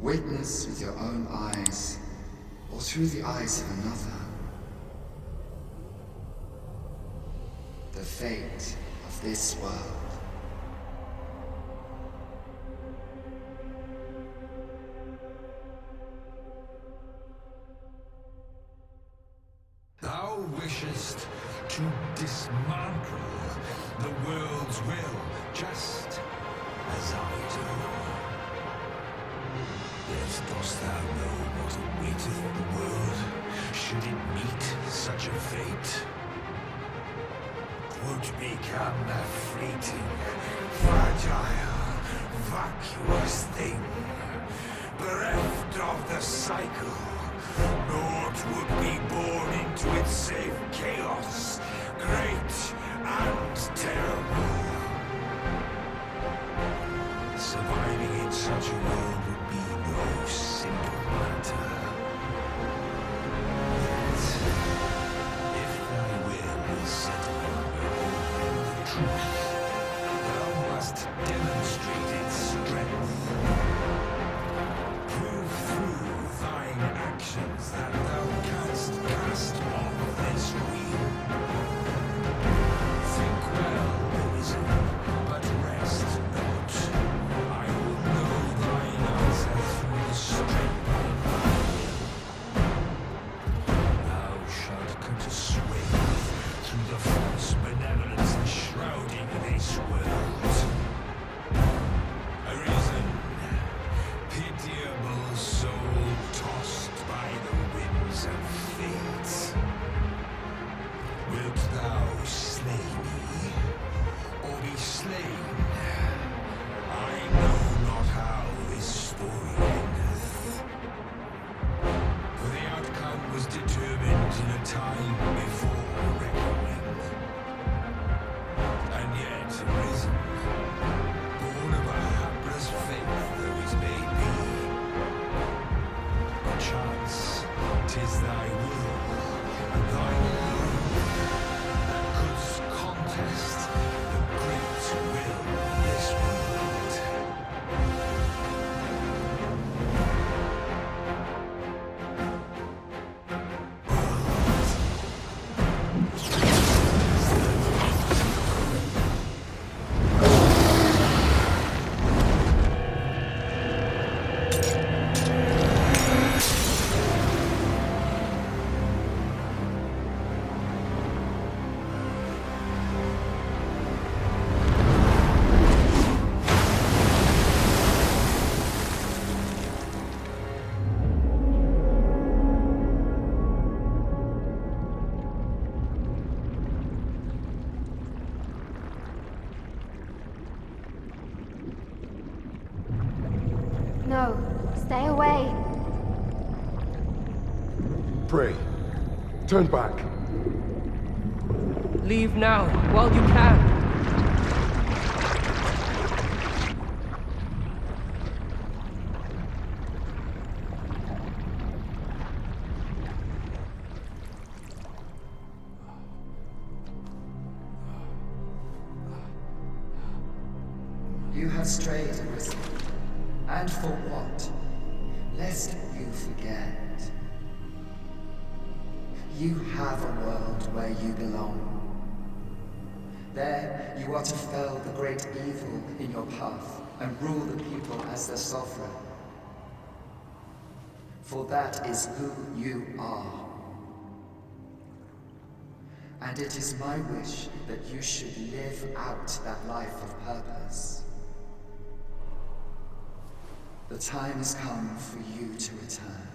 Witness with your own eyes, or through the eyes of another, the fate of this world. Thou wishest to dismantle the world's will, just as I do. Yet dost thou know what awaiteth the world, should it meet such a fate? 'Twould become a fleeting, fragile, vacuous thing, bereft of the cycle. Naught would be born into its save chaos, great and terrible. Surviving in such a world would be no simple matter. Yet, if thy will is set upon beholding the truth, thou must demonstrate its strength. Prove through thine actions that thou canst cast off this wheel. Think well, Arisen, but rest not. I will know thine answer through the strength of thy will. Thou shalt come to sway through the false benevolence enshrouding this world. Arisen, pitiable soul tossed by the winds of fate. Wilt thou slay me, or be slain? I know not how this story endeth, for the outcome was determined in a time before reckoning. And yet, Arisen, born of a hapless faith though it may be, perchance 'tis thy will, and thine alone, that couldst contest the great will of this world. No, stay away. Pray. Turn back. Leave now, while you can. You have strayed, Arisen. And for what? Lest you forget. You have a world where you belong. There, you are to fell the great evil in your path and rule the people as their sovereign. For that is who you are. And it is my wish that you should live out that life of purpose. The time has come for you to return.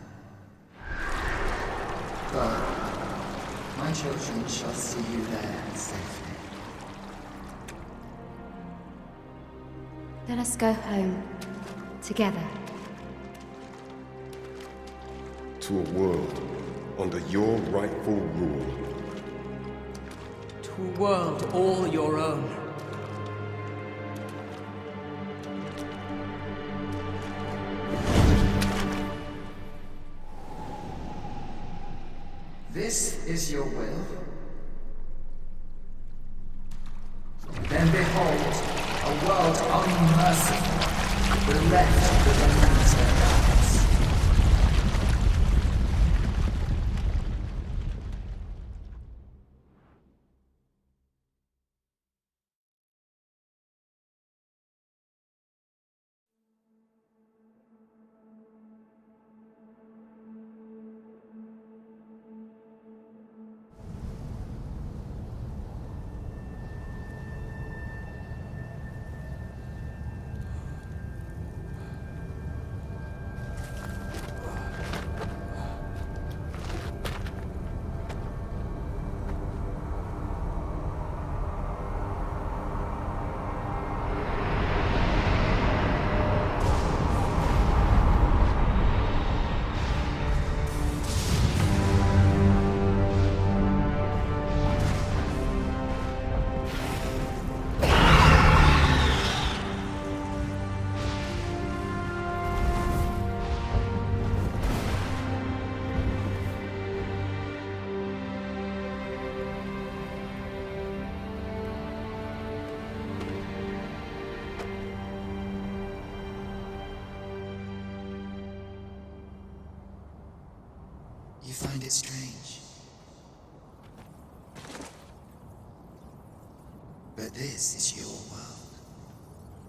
Go. My children shall see you there safely. Let us go home. Together. To a world under your rightful rule. To a world all your own. This is your will? Then behold, a world unmerciful, bereft of the remnants of their gods. You find it strange. But this is your world.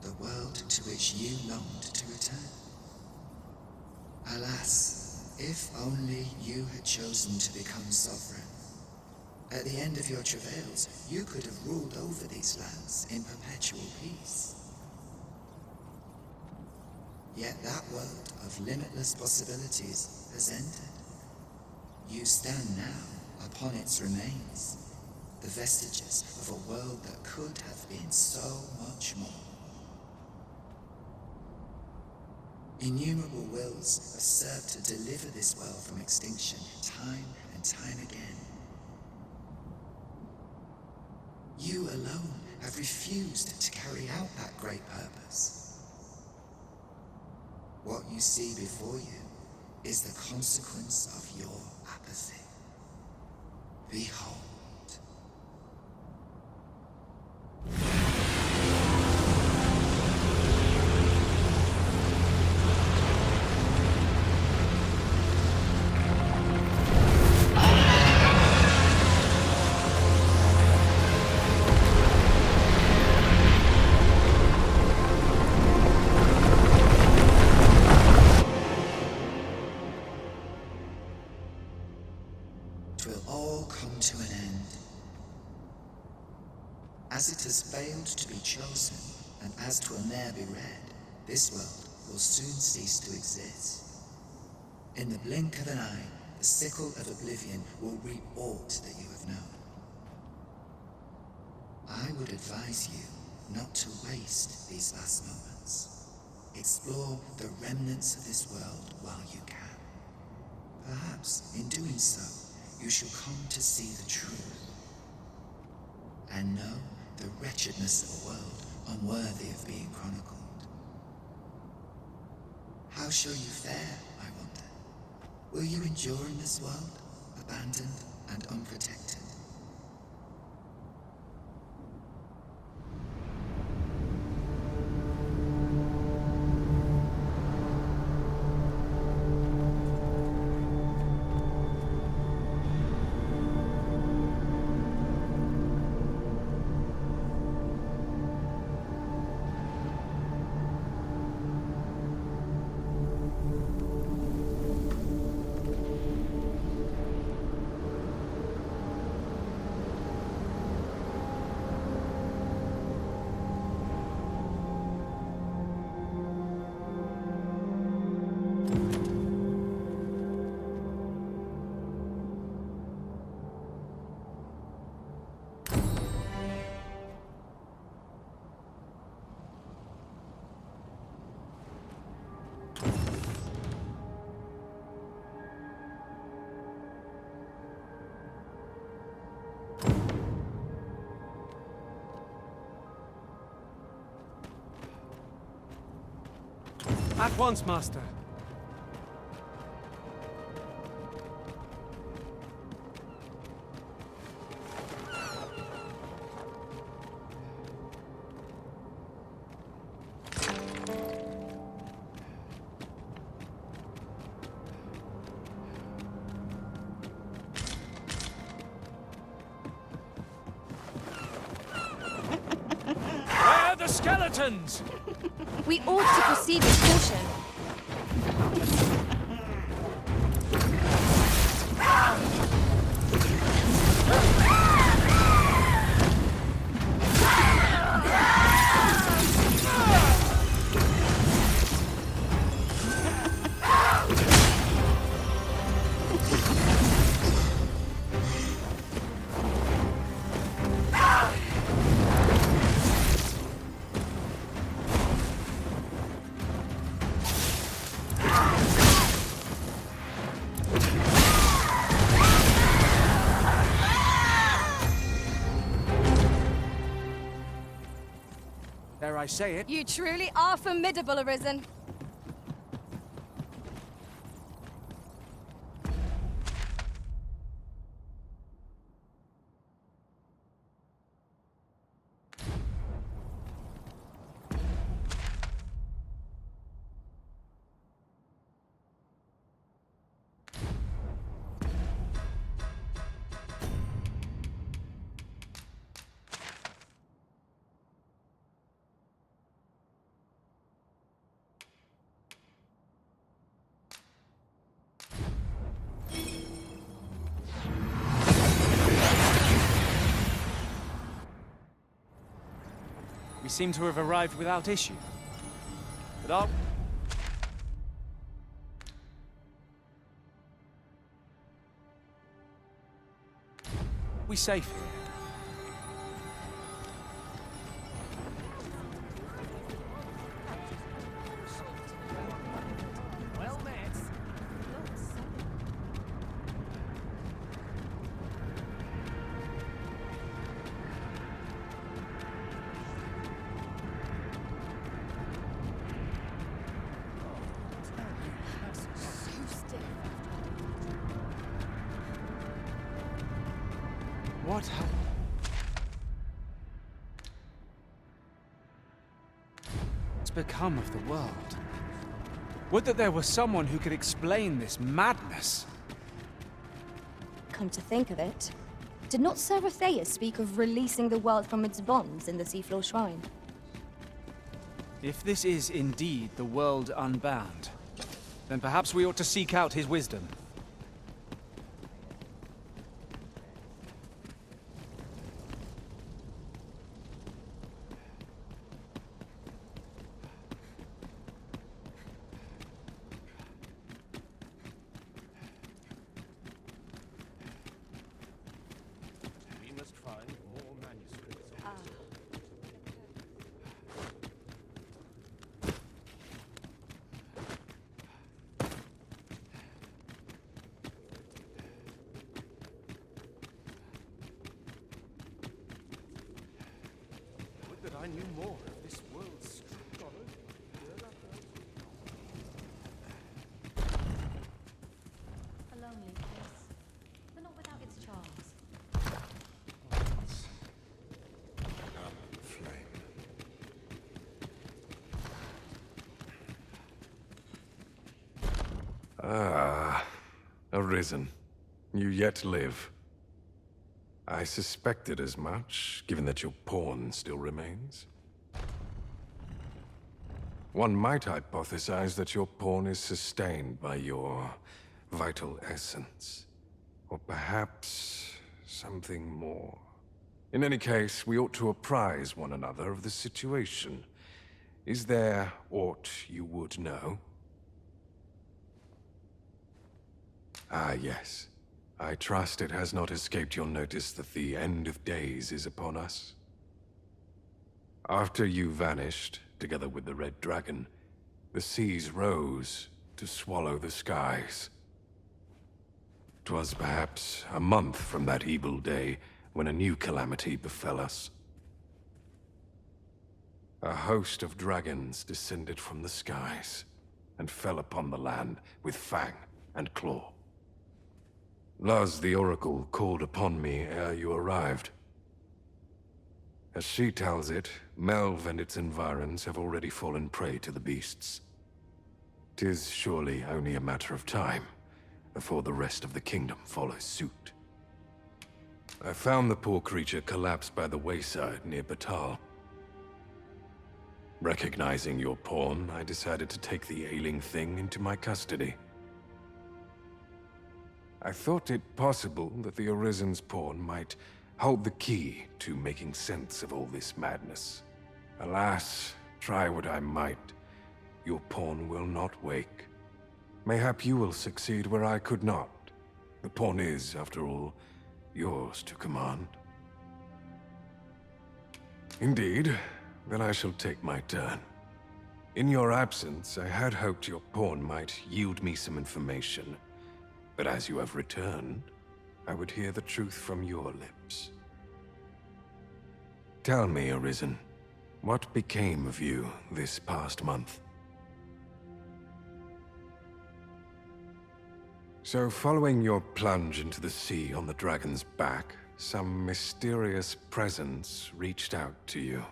The world to which you longed to return. Alas, if only you had chosen to become sovereign. At the end of your travails, you could have ruled over these lands in perpetual peace. Yet that world of limitless possibilities has ended. You stand now upon its remains, the vestiges of a world that could have been so much more. Innumerable wills have served to deliver this world from extinction time and time again. You alone have refused to carry out that great purpose. What you see before you is the consequence of your apathy. Behold. To an end. As it has failed to be chosen, and as 'twill ne'er be read, this world will soon cease to exist. In the blink of an eye, the sickle of oblivion will reap aught that you have known. I would advise you not to waste these last moments. Explore the remnants of this world while you can. Perhaps, in doing so, you shall come to see the truth, and know the wretchedness of a world unworthy of being chronicled. How shall you fare, I wonder? Will you endure in this world, abandoned and unprotected? At once, Master. Where are the skeletons? We ought to proceed with caution. Dare I say it? You truly are formidable, Arisen. seem to have arrived without issue. But are we safe here? Well met. What ha- What's become of the world? Would that there were someone who could explain this madness. Come to think of it, did not Sir Atheus speak of releasing the world from its bonds in the Seafloor Shrine? If this is indeed the world unbound, then perhaps we ought to seek out his wisdom. We must find more manuscripts. Would that I knew more of this world's strict honor. A lonely place, but not without its charms. Flame. Ah, Arisen. You yet live. I suspected as much, given that your pawn still remains. One might hypothesize that your pawn is sustained by your vital essence. Or perhaps something more. In any case, we ought to apprise one another of the situation. Is there aught you would know? Ah, yes. I trust it has not escaped your notice that the end of days is upon us. After you vanished, together with the Red Dragon, the seas rose to swallow the skies. 'Twas perhaps a month from that evil day when a new calamity befell us. A host of dragons descended from the skies and fell upon the land with fang and claw. Laz the Oracle called upon me ere you arrived. As she tells it, Melve and its environs have already fallen prey to the beasts. 'Tis surely only a matter of time before the rest of the kingdom follows suit. I found the poor creature collapsed by the wayside near Batal. Recognizing your pawn, I decided to take the ailing thing into my custody. I thought it possible that the Arisen's pawn might hold the key to making sense of all this madness. Alas, try what I might, your pawn will not wake. Mayhap you will succeed where I could not. The pawn is, after all, yours to command. Indeed, then I shall take my turn. In your absence, I had hoped your pawn might yield me some information. But as you have returned, I would hear the truth from your lips. Tell me, Arisen, what became of you this past month? So, following your plunge into the sea on the dragon's back, some mysterious presence reached out to you.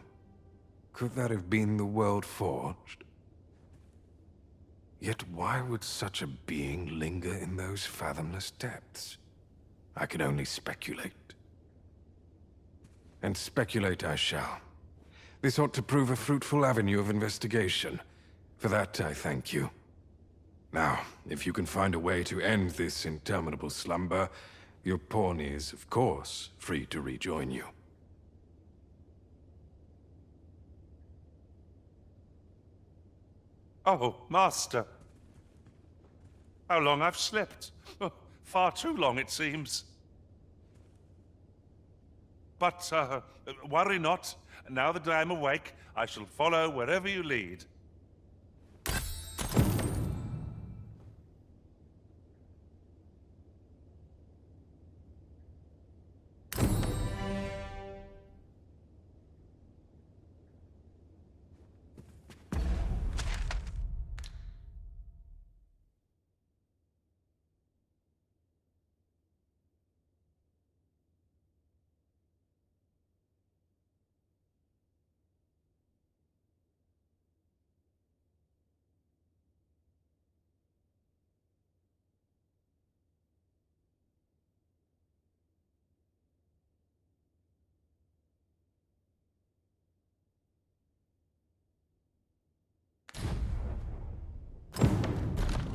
Could that have been the World Forged? Yet why would such a being linger in those fathomless depths? I can only speculate. And speculate I shall. This ought to prove a fruitful avenue of investigation. For that, I thank you. Now, if you can find a way to end this interminable slumber, your pawn is, of course, free to rejoin you. Oh, Master. How long I've slept. Oh, far too long, it seems. But, worry not. Now that I am awake, I shall follow wherever you lead.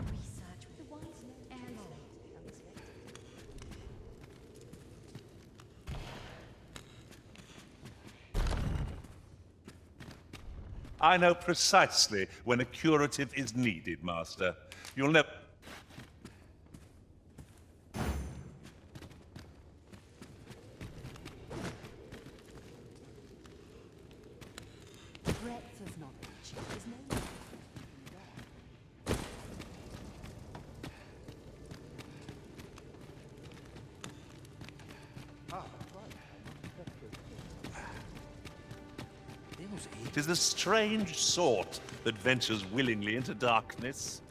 Research with the wise airline. I know precisely when a curative is needed, Master. You'll never... Breadth of knowledge is no. Tis the strange sort that ventures willingly into darkness.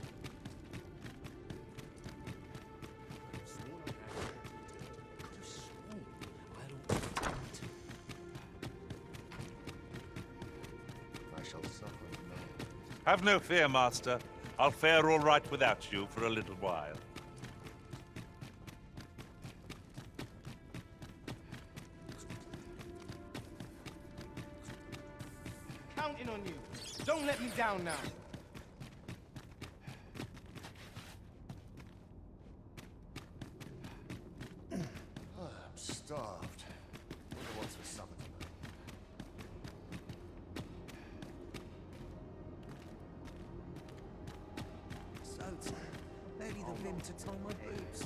Have no fear, Master. I'll fare all right without you for a little while. Counting on you. Don't let me down now. I'm starved. Wonder what's for supper tonight. So, barely the vim to tie my boots.